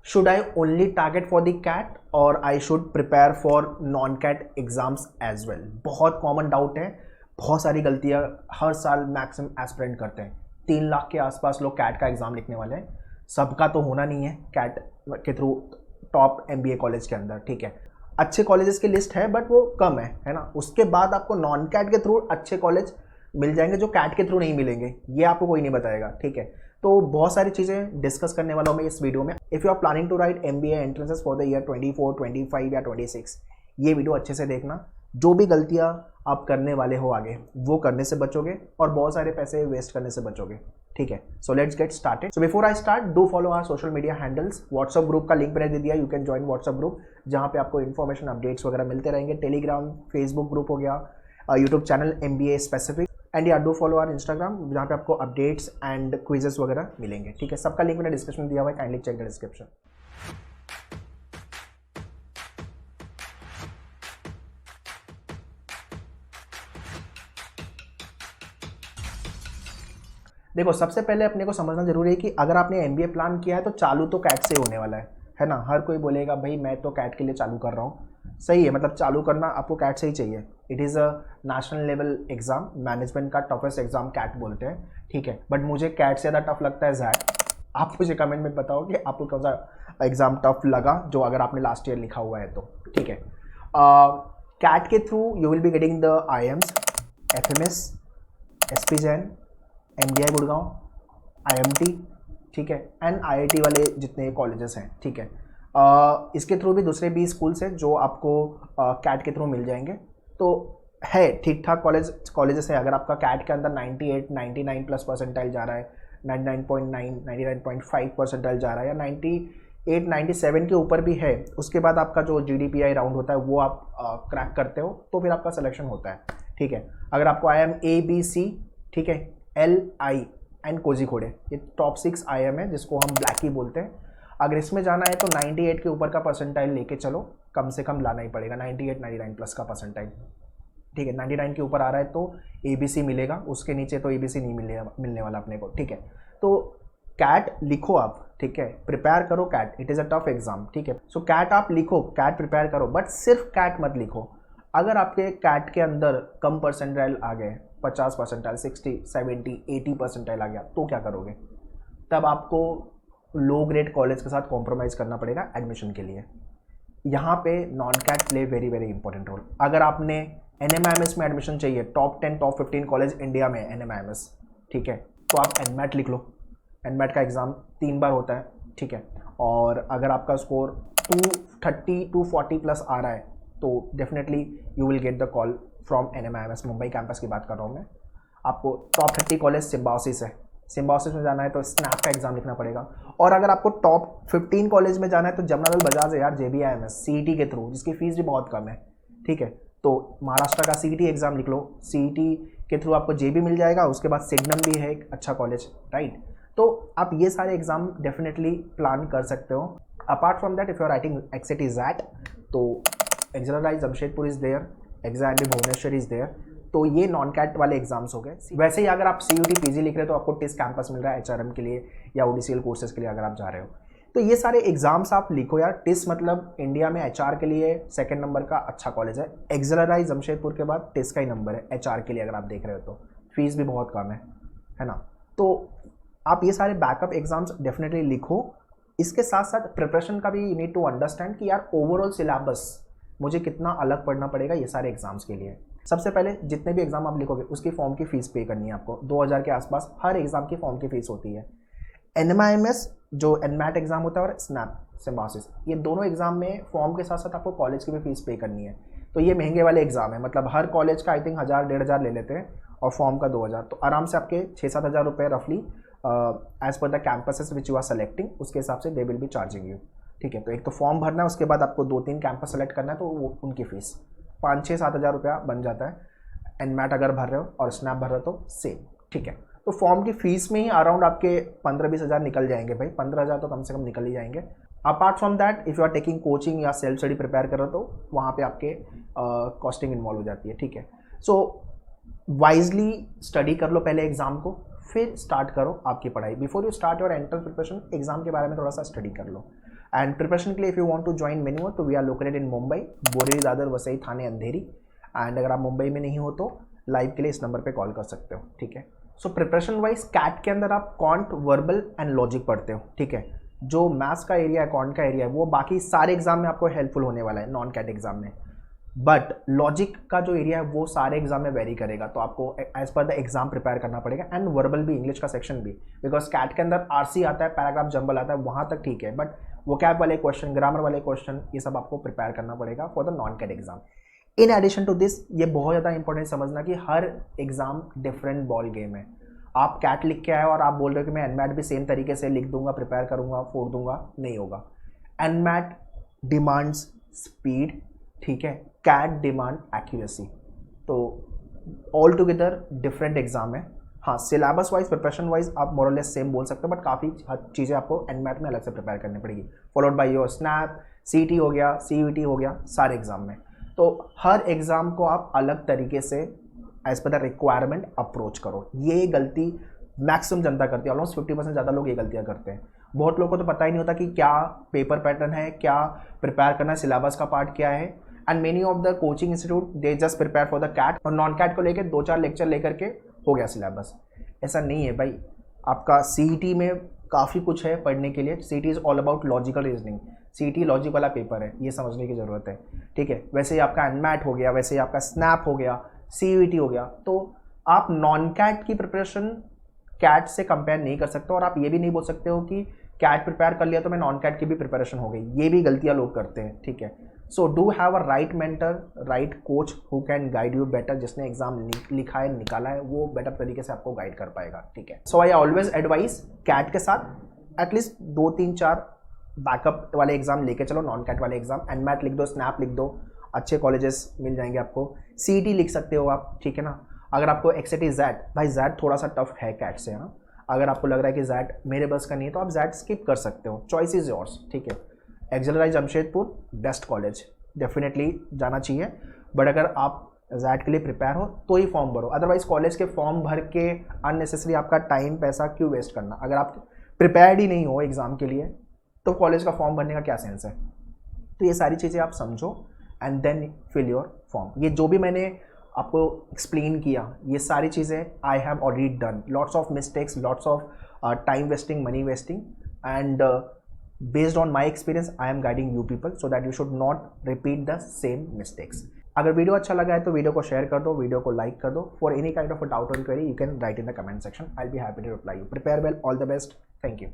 Should I only target for the CAT और I should prepare for non CAT exams as well? बहुत common doubt है, बहुत सारी गलतियां हर साल मैक्सिमम एस्पिरेंट करते हैं। 3 लाख के आसपास लोग कैट का एग्जाम लिखने वाले हैं। सबका तो होना नहीं है कैट के थ्रू टॉप MBA कॉलेज के अंदर, ठीक है। अच्छे कॉलेजेस की लिस्ट है बट वो कम है ना। उसके बाद आपको नॉन कैट के थ्रू अच्छे कॉलेज मिल जाएंगे जो कैट के थ्रू नहीं मिलेंगे, ये आपको कोई नहीं बताएगा, ठीक है। तो बहुत सारी चीज़ें डिस्कस करने वाला हूँ मैं इस वीडियो में। If you are planning to write MBA entrances for the year 24, 25 या 26, ये वीडियो अच्छे से देखना। जो भी गलतियाँ आप करने वाले हो आगे, वो करने से बचोगे और बहुत सारे पैसे वेस्ट करने से बचोगे, ठीक है। So let's get started. So before I start, do follow our social media handles. WhatsApp group का लिंक मैंने दे दिया, you can join WhatsApp group, जहाँ पे आपको इन्फॉर्मेशन अपडेट्स वगैरह मिलते रहेंगे। टेलीग्राम, फेसबुक ग्रुप हो गया, YouTube channel MBA specific, and या डू फॉलो आवर इंस्टाग्राम, जहाँ पे आपको अपडेट्स एंड क्विजेस वगैरह मिलेंगे, ठीक है। सबका लिंक मैंने डिस्क्रिप्शन में दिया हुआ है, काइंडली चेक द डिस्क्रिप्शन। देखो, सबसे पहले अपने को समझना जरूरी है कि अगर आपने MBA प्लान किया है तो चालू तो कैट से होने वाला है ना। हर कोई बोलेगा भाई मैं तो कैट के लिए चालू कर रहा हूँ, सही है, मतलब चालू करना आपको कैट से ही चाहिए। It is a national level exam, management का टफेस्ट एग्जाम कैट बोलते हैं, ठीक है। बट मुझे कैट से ज़्यादा टफ लगता है जैट। आप मुझे कमेंट में बताओ कि आपको कौन सा एग्जाम टफ लगा, जो अगर आपने लास्ट ईयर लिखा हुआ है तो, ठीक है। कैट के through you will be getting the IIMs, FMS, SP Jain, MDI Gurgaon, IMT, ठीक है, एंड IIT वाले जितने कॉलेजेस हैं, ठीक है। इसके थ्रू भी दूसरे भी स्कूल्स हैं जो आपको कैट के थ्रू मिल जाएंगे। तो है ठीक ठाक कॉलेजेस है। अगर आपका कैट के अंदर 98, 99 प्लस परसेंटाइल जा रहा है, 99.9, 99.5 परसेंटाइल जा रहा है, या 98, 97 के ऊपर भी है, उसके बाद आपका जो GDPI राउंड होता है वो आप क्रैक करते हो तो फिर आपका सिलेक्शन होता है, ठीक है। अगर आपको IIM ABC, ठीक है, LI एंड कोझिकोड, ये टॉप 6 IIM है जिसको हम ब्लैकी बोलते हैं। अगर इसमें जाना है तो 98 के ऊपर का परसेंटाइल लेके चलो, कम से कम लाना ही पड़ेगा 98, 99 प्लस का परसेंटाइल, ठीक है। 99 के ऊपर आ रहा है तो ABC मिलेगा, उसके नीचे तो ABC नहीं मिलने वाला अपने को, ठीक है। तो कैट लिखो आप, ठीक है, प्रिपेयर करो CAT, it is a tough exam, ठीक है। सो कैट आप लिखो, कैट प्रिपेयर करो, बट सिर्फ कैट मत लिखो। अगर आपके कैट के अंदर कम परसेंटाइल आ गए, 50 परसेंटाइल, 60, 70, 80 परसेंटाइल आ गया, तो क्या करोगे? तब आपको लो ग्रेड कॉलेज के साथ कॉम्प्रोमाइज़ करना पड़ेगा एडमिशन के लिए। यहाँ पे non CAT play very very important role. अगर आपने NMIMS में एडमिशन चाहिए, टॉप 10, टॉप 15 कॉलेज इंडिया में NMIMS, ठीक है, तो आप NMAT लिख लो। NMAT का एग्ज़ाम 3 बार होता है, ठीक है। और अगर आपका स्कोर 230, 240 प्लस आ रहा है तो definitely you will get the call from NMIMS, Mumbai campus की बात कर रहा हूँ मैं। आपको टॉप 30 कॉलेज सिम्बायोसिस है, सिम्बायोसिस में जाना है तो स्नैप का एग्जाम लिखना पड़ेगा। और अगर आपको टॉप 15 कॉलेज में जाना है तो जमनालाल बजाज है यार, JBIMS CET के थ्रू, जिसकी फीस भी बहुत कम है, ठीक है। तो महाराष्ट्र का CET एग्जाम लिख लो, CET के थ्रू आपको JB मिल जाएगा, उसके बाद सिग्नम भी है एक अच्छा कॉलेज, राइट। तो आप ये सारे एग्जाम डेफिनेटली प्लान कर सकते हो। Apart from that, if you are writing XAT ZAT, तो XLRI Jamshedpur is there, XIM Bhubaneswar is there. तो ये नॉन कैट वाले एग्जाम्स हो गए। वैसे ही अगर आप CUT PG लिख रहे हो तो आपको टिस कैंपस मिल रहा है HRM के लिए या ODCL कोर्सेज के लिए अगर आप जा रहे हो। तो ये सारे एग्जाम्स आप लिखो यार। टिस मतलब इंडिया में HR के लिए 2nd नंबर का अच्छा कॉलेज है। एक्सेलराइज जमशेदपुर के बाद टिस का ही नंबर है HR के लिए अगर आप देख रहे हो तो। फीस भी बहुत कम है ना। तो आप ये सारे बैकअप एग्जाम्स डेफिनेटली लिखो। इसके साथ साथ प्रिपरेशन का भी यू नीड टू अंडरस्टैंड कि यार ओवरऑल सिलेबस मुझे कितना अलग पढ़ना पड़ेगा ये सारे एग्जाम्स के लिए। सबसे पहले जितने भी एग्जाम आप लिखोगे उसकी फॉर्म की फीस पे करनी है आपको। 2000 के आसपास हर एग्जाम की फॉर्म की फीस होती है। NMIMS जो NMAT एग्जाम होता है और स्नैप सिम्बायोसिस, ये दोनों एग्जाम में फॉर्म के साथ साथ आपको कॉलेज की भी फीस पे करनी है। तो ये महंगे वाले एग्जाम है, मतलब हर कॉलेज का आई थिंक 1000, 1500 ले लेते हैं और फॉर्म का 2000। तो आराम से आपके 6-7 हज़ार रुपये रफली as per the campuses which you are selecting, उसके हिसाब से they will be charging you, ठीक है। तो एक तो फॉर्म भरना है, उसके बाद आपको 2-3 कैंपस सेलेक्ट करना है, तो वो उनकी फीस 5-6-7 हज़ार रुपया बन जाता है। NMAT अगर भर रहे हो और स्नैप भर रहे हो तो सेम, ठीक है। तो फॉर्म की फीस में ही अराउंड आपके 15-20 हज़ार निकल जाएंगे भाई, 15 हज़ार तो कम से कम निकल ही जाएंगे। Apart from that, if you are taking coaching या सेल्फ स्टडी प्रिपेयर कर रहे हो तो वहाँ पे आपके कॉस्टिंग इन्वॉल्व हो जाती है, ठीक है। सो वाइजली स्टडी कर लो पहले एग्जाम को, फिर स्टार्ट करो आपकी पढ़ाई। Before you start your entrance preparation, exam के बारे में थोड़ा सा स्टडी कर लो। एंड प्रिपरेशन के लिए if you want to join menu तो we are located in Mumbai, बोरी दादर, वसई, थाने, अंधेरी। एंड अगर आप मुंबई में नहीं हो तो लाइव के लिए इस नंबर पे कॉल कर सकते हो, ठीक है। सो प्रिपरेशन वाइज कैट के अंदर आप क्वांट, वर्बल एंड लॉजिक पढ़ते हो, ठीक है। जो मैथ्स का एरिया है, क्वांट का एरिया है, वो बाकी सारे एग्जाम में आपको हेल्पफुल होने वाला है, नॉन कैट एग्जाम में। बट लॉजिक का जो एरिया है वो सारे एग्जाम में वेरी करेगा, तो आपको as per the exam prepare करना पड़ेगा। एंड वर्बल भी, इंग्लिश का सेक्शन भी, बिकॉज कैट के अंदर आरसी आता है, पैराग्राफ जंबल आता है, वहाँ तक ठीक है, बट वोकैब वाले क्वेश्चन, ग्रामर वाले क्वेश्चन, ये सब आपको प्रिपेयर करना पड़ेगा for the non CAT exam. In addition to this, ये बहुत ज़्यादा इंपॉर्टेंट समझना कि हर एग्जाम डिफरेंट बॉल गेम है। आप कैट लिख के आए और आप बोल रहे हो कि मैं एनमैट भी सेम तरीके से लिख दूंगा, प्रिपेयर करूंगा, फोड़ दूंगा, नहीं होगा। एनमैट डिमांड्स स्पीड, ठीक है, कैट डिमांड एक्यूरेसी, तो ऑल टुगेदर डिफरेंट एग्जाम है। हाँ, सिलेबस वाइज, प्रिपरेशन वाइज आप मोरलेस सेम बोल सकते हो, बट काफ़ी चीज़ें आपको एनमैट में अलग से प्रिपेयर करनी पड़ेगी, फॉलोड बाय योर स्नैप, सीटी हो गया, सीयूटी हो गया, सारे एग्जाम में। तो हर एग्जाम को आप अलग तरीके से as per the requirement approach करो। ये गलती मैक्सिमम जनता करती है, ऑलमोस्ट 50% ज़्यादा लोग ये गलतियाँ करते हैं। बहुत लोगों को तो पता ही नहीं होता कि क्या पेपर पैटर्न है, क्या प्रिपेयर करना है, सिलेबस का पार्ट क्या है। And many of the coaching institute they just prepare for the CAT, और नॉन कैट को लेकर 2-4 लेक्चर लेकर के हो गया सिलेबस। ऐसा नहीं है भाई, आपका सीईटी में काफ़ी कुछ है पढ़ने के लिए। CET is all about logical reasoning, CET logic वाला पेपर है, ये समझने की ज़रूरत है, ठीक है। वैसे ही आपका एनमैट हो गया, वैसे ही आपका स्नैप हो गया, सीयूईटी हो गया। तो आप नॉन कैट की प्रिपरेशन कैट से कंपेयर नहीं कर सकते, और आप ये भी नहीं बोल सकते हो कि कैट प्रिपेयर कर लिया तो मैं नॉन कैट की भी प्रिपरेशन हो गई। ये भी गलतियां लोग करते हैं, ठीक है। So do have a right mentor, right coach who can guide you better, जिसने एग्जाम लिखा है, निकाला है, वो बेटर तरीके से आपको गाइड कर पाएगा, ठीक है। सो आई ऑलवेज एडवाइस कैट के साथ एटलीस्ट 2-3-4 बैकअप वाले एग्जाम लेके चलो, नॉन कैट वाले एग्जाम। एनमैट लिख दो, स्नैप लिख दो, अच्छे कॉलेजेस मिल जाएंगे आपको। सीईटी लिख सकते हो आप, ठीक है ना। अगर आपको एक्सएटी जैट, भाई जैट थोड़ा सा टफ है कैट से, हाँ। अगर आपको लग रहा है कि जैट मेरे बस का नहीं है तो आप जैट स्किप कर सकते हो, चॉइस इज योर्स, ठीक है। एक्सेलराइज जमशेदपुर बेस्ट कॉलेज, डेफिनेटली जाना चाहिए। बट अगर आप जैट के लिए प्रिपेयर हो तो ही फॉर्म भरो, अदरवाइज कॉलेज के फॉर्म भर के अननेसेसरी आपका टाइम पैसा क्यों वेस्ट करना। अगर आप प्रिपेयर्ड ही नहीं हो एग्जाम के लिए तो कॉलेज का फॉर्म भरने का क्या सेंस है। तो ये सारी चीज़ें आप समझो and then fill your form. ये जो भी मैंने आपको एक्सप्लेन किया, ये सारी चीज़ें I have already done, lots of mistakes, lots of time wasting, money wasting, and based on my experience I am guiding you people so that you should not repeat the same mistakes. अगर video अच्छा लगा है तो video को share कर दो, video को like कर दो। For any kind of a doubt और query you can write in the comment section, I will be happy to reply you. Prepare well, all the best, thank you.